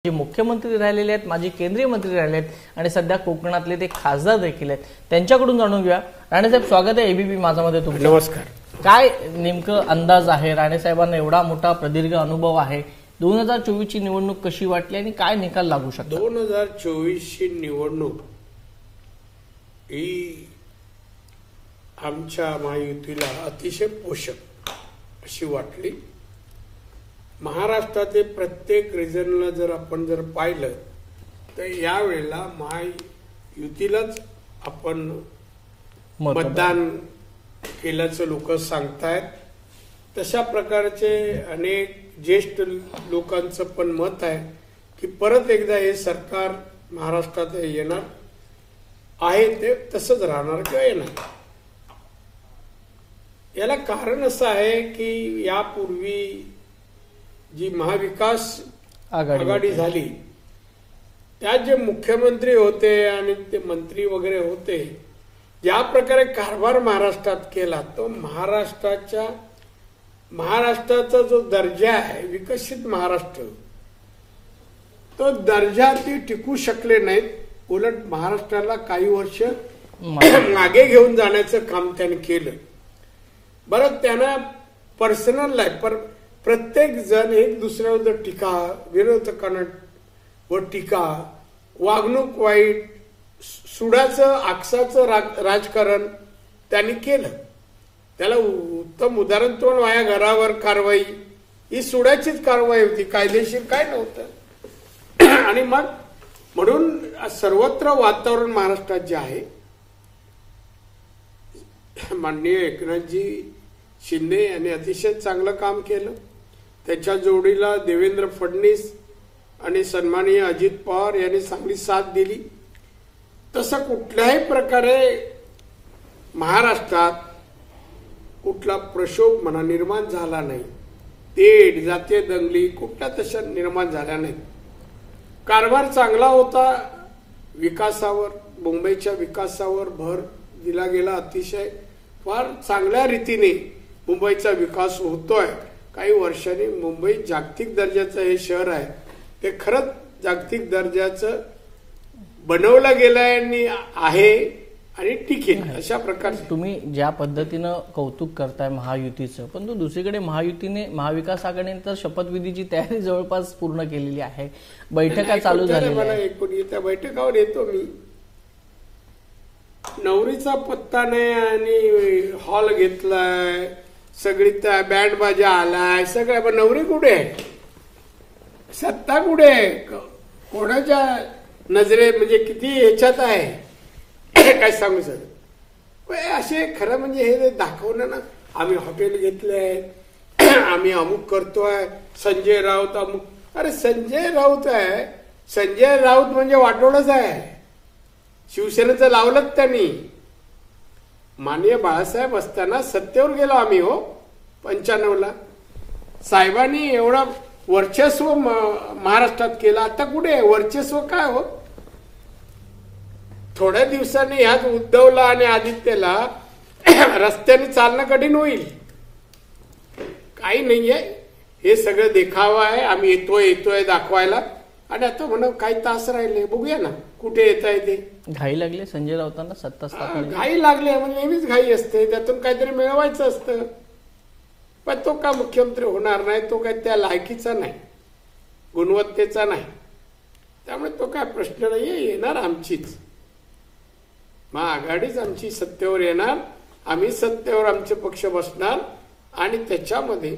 जे मुख्यमंत्री राहिलेले आहेत, माजी केंद्रीय मंत्री राहिले आहेत आणि सध्या कोकणातले ते खासदार देखील आहेत, त्यांच्याकडून जाणून घेऊया। राणे साहेब, स्वागत आहे एबीपी माझामध्ये तुमचं। नमस्कार। काय नेमकं अंदाज आहे? राणे साहेबांना एवढा मोठा प्रदीर्घ अनुभव आहे, 2024 ची निवडणूक कशी वाटली आणि काय निकाल लागू शकतो? 2024 ची निवडणूक ही आमच्या महायुतीला अतिशय पोषक अशी वाटली। महाराष्ट्रातील प्रत्येक रिजनला जर आपण पाहिलं तर यावेळेला महायुतीलाच आपण मतदान केल्याचं लोक सांगतायत। तशा प्रकारचे अनेक ज्येष्ठ लोकांचं पण मत आहे की परत एकदा हे सरकार महाराष्ट्रात येणार आहे, ते तसंच राहणार किंवा येणार। याला कारण असं आहे की यापूर्वी जी महाविकास आघाडी झाली त्यात जे मुख्यमंत्री होते आणि ते मंत्री वगैरे होते, ज्या प्रकारे कारभार महाराष्ट्रात केला तो महाराष्ट्राचा जो दर्जा आहे, विकसित महाराष्ट्र, तो दर्जा ते टिकू शकले नाहीत। उलट महाराष्ट्राला काही वर्ष मागे घेऊन जाण्याचं काम त्याने केलं। बरं, त्यांना पर्सनल लाईफ पर प्रत्येक जण एक दुसऱ्यावर टीका, विरोधकांवर टीका, वागणूक वाईट, सुडाचं आकसाचं राजकारण त्यांनी केलं। त्याला उत्तम उदाहरण तो वाया घरावर कारवाई, ही सुडाचीच कारवाई होती, कायदेशीर काय नव्हतं। आणि मग म्हणून सर्वत्र वातावरण महाराष्ट्रात जे आहे, माननीय एकनाथजी शिंदे यांनी अतिशय चांगलं काम केलं। त्याच्या जोडीला देवेंद्र फडणवीस आणि सन्माननीय अजित पवार यांनी चांगली साथ दिली। तसं कुठल्याही प्रकारे महाराष्ट्रात कुठला प्रक्षोभ निर्माण झाला नाही, तेढ जातीय दंगली कुठल्या तशा निर्माण झाल्या नाहीत। कारभार चांगला होता, विकासावर, मुंबईच्या विकासावर भर दिला गेला। अतिशय फार चांगल्या रीतीने मुंबईचा विकास होतोय। काही वर्षांनी मुंबई जागतिक दर्जाचं हे शहर आहे, ते खरंच जागतिक दर्जाचं बनवलं गेलंय आहे आणि टिकेल अशा प्रकारे। तुम्ही ज्या पद्धतीनं कौतुक करताय महायुतीचं, पण तो दुसरीकडे महायुतीने, महाविकास आघाडीने तर शपथविधीची तयारी जवळपास पूर्ण केलेली आहे, बैठका चालू झालेल्या आहेत। त्या बैठकावर येतो मी, नवरीचा पत्ता नाही आणि हॉल घेतलाय, सगळी त्या बँड बाजा आलाय, सगळ्या, पण नवरी कुठे आहे, सत्ता कुठे आहे, कोणाच्या नजरे म्हणजे किती ह्याच्यात आहे काय सांगू सर। असे खरं म्हणजे हे दाखवणं ना, आम्ही हॉटेल घेतलंय, आम्ही अमुक करतोय, संजय राऊत अमुक। अरे संजय राऊत आहे, संजय राऊत म्हणजे वाटोळच आहे, शिवसेनेचं लावलं त्यांनी। माननीय बाळासाहेब असताना सत्तेवर गेलो आम्ही, हो 95ला साहेबांनी एवढा वर्चस्व महाराष्ट्रात केलं। आता कुठे आहे वर्चस्व? काय हो, थोड्या दिवसांनी ह्याच उद्धवला आणि आदित्यला रस्त्याने चालणं कठीण होईल। काही नाहीये, हे सगळं देखावा आहे, आम्ही येतोय दाखवायला। आणि आता म्हणून काही तास राहिले, बघूया ना कुठे येत आहे ते। घाई लागले संजय राऊतांना सत्ता स्थापना, घाई लागले म्हणजे नेहमीच घाई असते, त्यातून काहीतरी मिळवायचं असतं। पण तो का मुख्यमंत्री होणार नाही, तो काय त्या लायकीचा नाही, गुणवत्तेचा नाही, त्यामुळे तो काय प्रश्न नाहीये। येणार आमचीच महाआघाडीच, आमची सत्तेवर येणार, आम्ही सत्तेवर आमचे पक्ष बसणार आणि त्याच्यामध्ये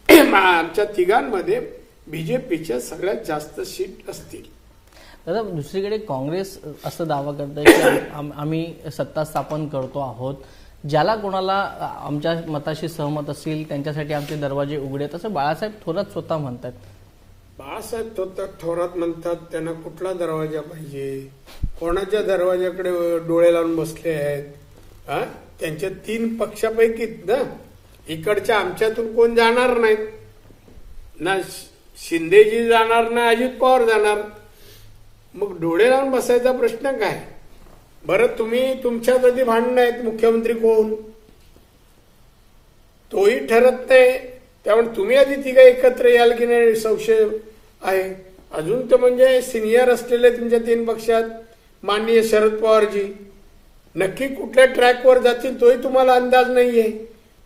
आमच्या तिघांमध्ये बीजेपीच्या सगळ्यात जास्त सीट असतील। दादा, दुसरीकडे काँग्रेस असं दावा करतंय की आम्ही सत्ता स्थापन करतो आहोत, ज्याला कोणाला आमच्या मताशी सहमत असतील त्यांच्यासाठी आमचे दरवाजे उघडे, तसं बाळासाहेब थोरात स्वतः म्हणतात। बाळासाहेब थोरात म्हणतात, त्यांना कुठला दरवाजा पाहिजे, कोणाच्या दरवाजाकडे डोळे लावून बसले आहेत? त्यांच्या 3 पक्षापैकी ना, इकडच्या आमच्यातून कोण जाणार नाहीत ना, शिंदेजी जाणार ना, अजित पवार जाणार, मग डोळे लावून बसायचा प्रश्न काय? बरं, तुम्ही तुमच्यात आधी भांडणं आहेत, मुख्यमंत्री कोण तोही ठरत नाही, त्यामुळे तुम्ही आधी तिघं एकत्र याल की नाही संशय आहे। अजून तर म्हणजे सिनियर असलेले तुमच्या 3 पक्षात माननीय शरद पवारजी नक्की कुठल्या ट्रॅकवर जातील तोही तुम्हाला अंदाज नाहीये.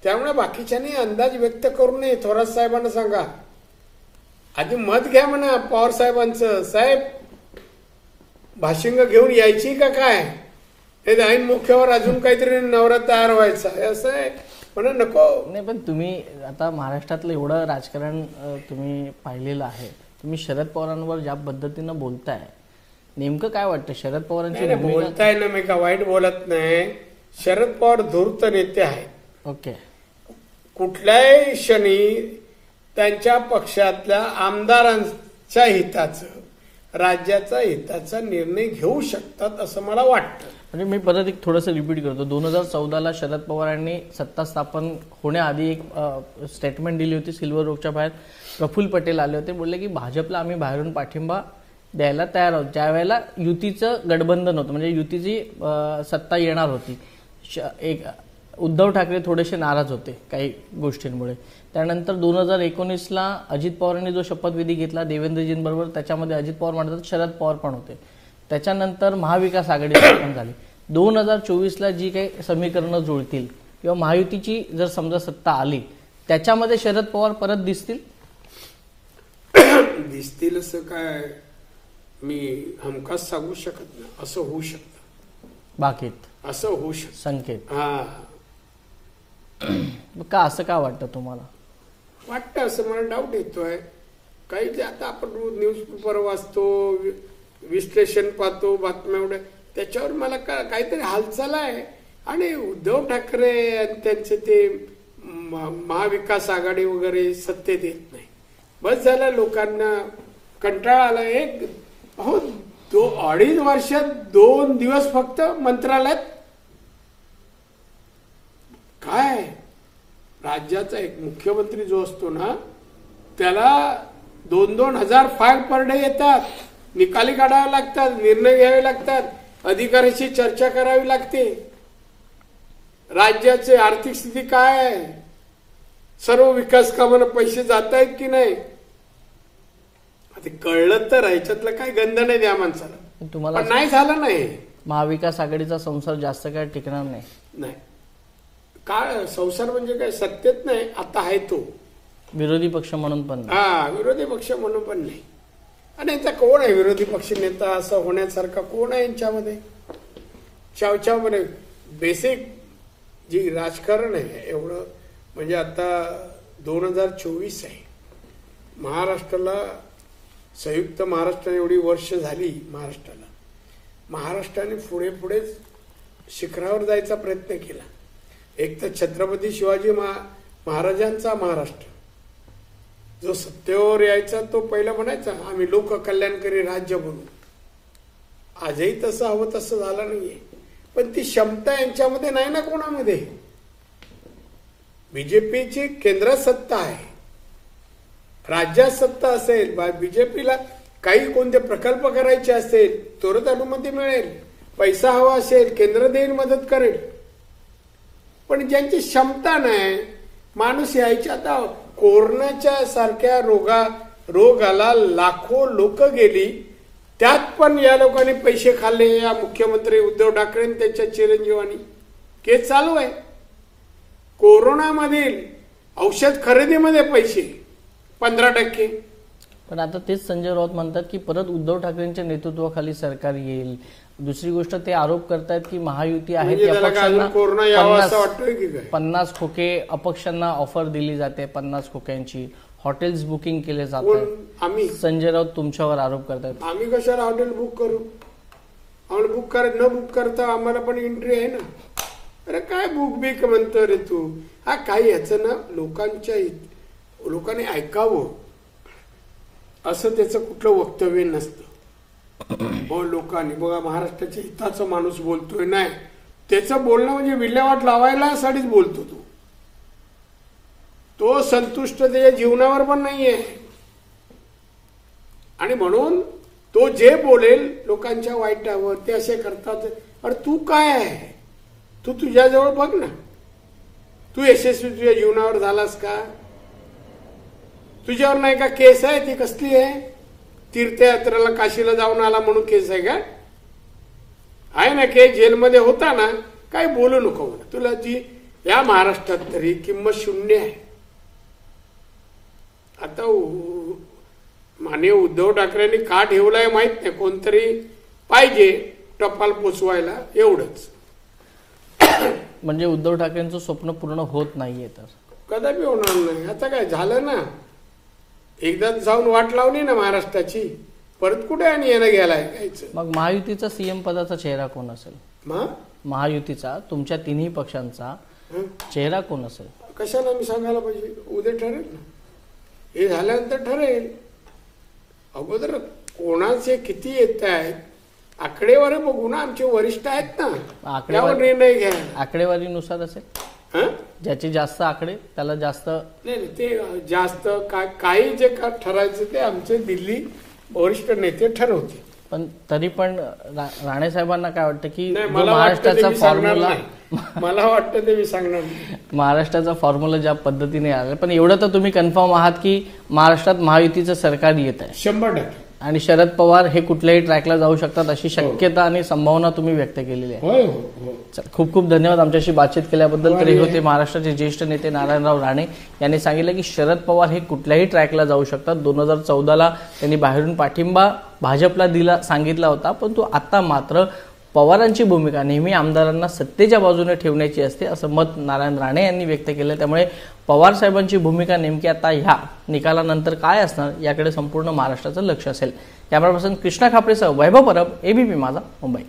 त्यामुळे बाकीच्यांनी अंदाज व्यक्त करू नये. थोरात साहेबांना सांगा आधी मत घ्या म्हणा पवार साहेबांचं. साहेब भाशिंग घेऊन यायची का काय, हे ऐन मुख्यावर अजून काहीतरी नवरा तयार व्हायचा असं आहे म्हणा. नको नाही, पण तुम्ही आता महाराष्ट्रातलं एवढं राजकारण तुम्ही पाहिलेलं आहे. तुम्ही शरद पवारांवर ज्या पद्धतीनं बोलताय, नेमकं काय वाटतं शरद पवारांची बोलताय ना, मी का वाईट बोलत नाही. शरद पवार धूर्त नेते आहेत. ओके, कुठल्याही क्षणी त्यांच्या पक्षातल्या आमदारांच्या हिताचं, राज्याचा हिताचा निर्णय घेऊ शकतात असं मला वाटतं. म्हणजे मी परत एक थोडंसं रिपीट करतो. 2014ला शरद पवारांनी सत्ता स्थापन होण्याआधी एक स्टेटमेंट दिली होती सिल्वर ओकच्या बाहेर. प्रफुल्ल पटेल आले होते, बोलले की भाजपला आम्ही बाहेरून पाठिंबा द्यायला तयार आहोत. ज्यावेळेला युतीचं गठबंधन होतं, म्हणजे युतीची सत्ता येणार होती. एक उद्धव ठाकरे थोडेसे नाराज होते काही गोष्टींमुळे. त्यानंतर 2019ला अजित पवारांनी जो शपथविधी घेतला देवेंद्रजींबरोबर, त्याच्यामध्ये अजित पवार म्हणतात शरद पवार पण होते. त्याच्यानंतर महाविकास आघाडी स्थापन झाली. 2024ला जी काही समीकरणं जुळतील किंवा महायुतीची जर समजा सत्ता आली, त्याच्यामध्ये शरद पवार परत दिसतील असं काय मी हमखास सांगू शकत नाही. असं होऊ शकतं, बाकीत असं होऊ शकतं संकेत. हा का असं का वाटतं तुम्हाला? वाटतं असं, मला डाऊट येतोय. काही ते आता आपण न्यूज पेपर वाचतो, विश्लेषण पाहतो, बातम्या एवढ्या, त्याच्यावर मला काहीतरी हालचाल आहे. आणि उद्धव ठाकरे आणि त्यांचे ते महाविकास आघाडी वगैरे सत्तेत येत नाही. बस झालं, लोकांना कंटाळा आला. एक 2.5 वर्षात 2 दिवस फक्त मंत्रालयात काय, राज्याचा एक मुख्यमंत्री जो असतो ना, त्याला 2-2 हजार फाईल पर डे येतात, निकाली काढावे लागतात, निर्णय घ्यावे लागतात, अधिकाऱ्याशी चर्चा करावी लागते. राज्याची आर्थिक स्थिती काय आहे, सर्व विकास कामांना पैसे जात आहेत की नाही, ते कळलं तर ह्याच्यातलं काय गंध नाही द्या माणसाला. तुम्हाला नाही झालं नाही. महाविकास आघाडीचा संसार जास्त काय टिकणार नाही. काय संसार म्हणजे काय, सत्तेत नाही आता आहे तो, विरोधी पक्ष म्हणून पण विरोधी पक्ष म्हणून पण नाही. आणि यांचा कोण आहे विरोधी पक्ष नेता असं होण्यासारखा, कोण आहे यांच्यामध्ये? मध्ये बेसिक जी राजकारण आहे एवढं, म्हणजे आता 2024 आहे, महाराष्ट्राला, संयुक्त महाराष्ट्राने एवढी वर्ष झाली महाराष्ट्राला, महाराष्ट्राने पुढे पुढे शिखरावर जायचा प्रयत्न केला. एक तर छत्रपती शिवाजी महाराजांचा महाराष्ट्र जो सत्तेवर यायचा, तो पहिला म्हणायचा आम्ही लोककल्याणकारी राज्य बनू. आजही तसं हवं तसं झालं नाहीये. पण ती क्षमता यांच्यामध्ये नाही ना कोणामध्ये. बीजेपीची केंद्रात सत्ता आहे, राज्यात सत्ता असेल, बीजेपीला काही कोणते प्रकल्प करायचे असेल त्वरित अनुमती मिळेल, पैसा हवा असेल केंद्र देईल, मदत करेल. पण ज्यांची क्षमता नाही, माणूस यायचे. आता कोरोनाच्या सारख्या रोगाला लाखो लोक गेली, त्यात पण या लोकांनी पैसे खाल्ले. या मुख्यमंत्री उद्धव ठाकरे त्यांच्या चिरंजीवानी केस चालू आहे. कोरोनामधील औषध खरेदीमध्ये पैसे 15%. पण आता तेच संजय राऊत म्हणतात की परत उद्धव ठाकरेंच्या नेतृत्वाखाली सरकार येईल. दुसरी गोष्ट ते आरोप करतायत की महायुती आहे, 50 खोके अपक्षांना ऑफर दिली जाते, 50 खोक्यांची. हॉटेल्स बुकिंग केले जाते. संजय राऊत तुमच्यावर आरोप करतात. आम्ही कशाला हॉटेल बुक करू? आम्हाला बुक न बुक करता आम्हाला पण एंट्री आहे ना. अरे काय बुक बिक म्हणतो रे तू? हा काही याचं ना लोकांनी ऐकावं असं त्याचं कुठलं वक्तव्य नसतं. हो, लोकांनी बघा महाराष्ट्राच्या हिताचा माणूस बोलतोय, नाही त्याचं बोलणं म्हणजे विल्हेवाट लावायला साठीच बोलतो तो संतुष्ट त्याच्या जीवनावर पण नाहीये. आणि म्हणून तो जे बोलेल लोकांच्या वाईटावर, ते असे करतात. अरे तू काय आहे? तू तुझ्याजवळ बघ ना, तू यशस्वी तुझ्या जीवनावर झालास का? तुझ्यावर नाही का केस आहे? ती कसली आहे? तीर्थयात्रेला काशीला जाऊन आला म्हणून केस आहे का? आहे ना केस, जेलमध्ये होता ना, काही बोलू नको मला. तुला जी या महाराष्ट्रात तरी किंमत शून्य आहे. आता माननीय उद्धव ठाकरेंनी का ठेवलाय माहित नाही, कोणतरी पाहिजे टपाल पोचवायला, एवढंच. म्हणजे उद्धव ठाकरेंचं स्वप्न पूर्ण होत नाहीये तर कदापि होणार नाही. आता काय झालं ना, एकदा जाऊन वाट लावली ना महाराष्ट्राची, परत कुठे आणि येणं गेलाय कायचं. मग महायुतीचा सीएम पदाचा चेहरा कोण असेल? महायुतीचा तुमच्या तिन्ही पक्षांचा चेहरा कोण असेल? कशाला मी सांगायला पाहिजे? उद्या ठरेल ना, हे झाल्यानंतर ठरेल. अगोदर कोणाचे किती येत आहेत आकडेवारी बघू ना, आमचे वरिष्ठ आहेत ना, त्यावर निर्णय घ्या. आकडेवारीनुसार असेल, ज्याचे जास्त आकडे त्याला जास्त. नाही, ते जास्त काही जे ठरायचं ते आमचे दिल्ली वरिष्ठ नेते ठरवते. पण तरी पण राणे साहेबांना काय वाटतं की महाराष्ट्राचा फॉर्म्युला, मला वाटतं ते मी सांगणार नाही. महाराष्ट्राचा फॉर्म्युला ज्या पद्धतीने आला, पण एवढं तर तुम्ही कन्फर्म आहात की महाराष्ट्रात महायुतीचं सरकार येत आहे 100%. आणि शरद पवार हे कुठल्याही ट्रॅकला जाऊ शकतात अशी शक्यता आणि संभावना तुम्ही व्यक्त केलेली आहे. खूप खूप धन्यवाद आमच्याशी बातचीत केल्याबद्दल. तर हे होते महाराष्ट्राचे ज्येष्ठ नेते नारायणराव राणे. यांनी सांगितलं की शरद पवार हे कुठल्याही ट्रॅकला जाऊ शकतात. 2014ला त्यांनी बाहेरून पाठिंबा भाजपला सांगितला होता, परंतु आता मात्र पवारांची भूमिका नेहमी आमदारांना सत्तेच्या बाजूने ठेवण्याची असते असं मत नारायण राणे यांनी व्यक्त केलं. त्यामुळे पवार साहेबांची भूमिका नेमकी आता ह्या निकालानंतर काय असणार याकडे संपूर्ण महाराष्ट्राचं लक्ष असेल. कॅमेरा पर्सन कृष्णा खापरेसह वैभव परब, एबीपी माझा, मुंबई.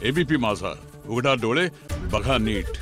एबीपी माझा, उघडा डोळे बघा नीट.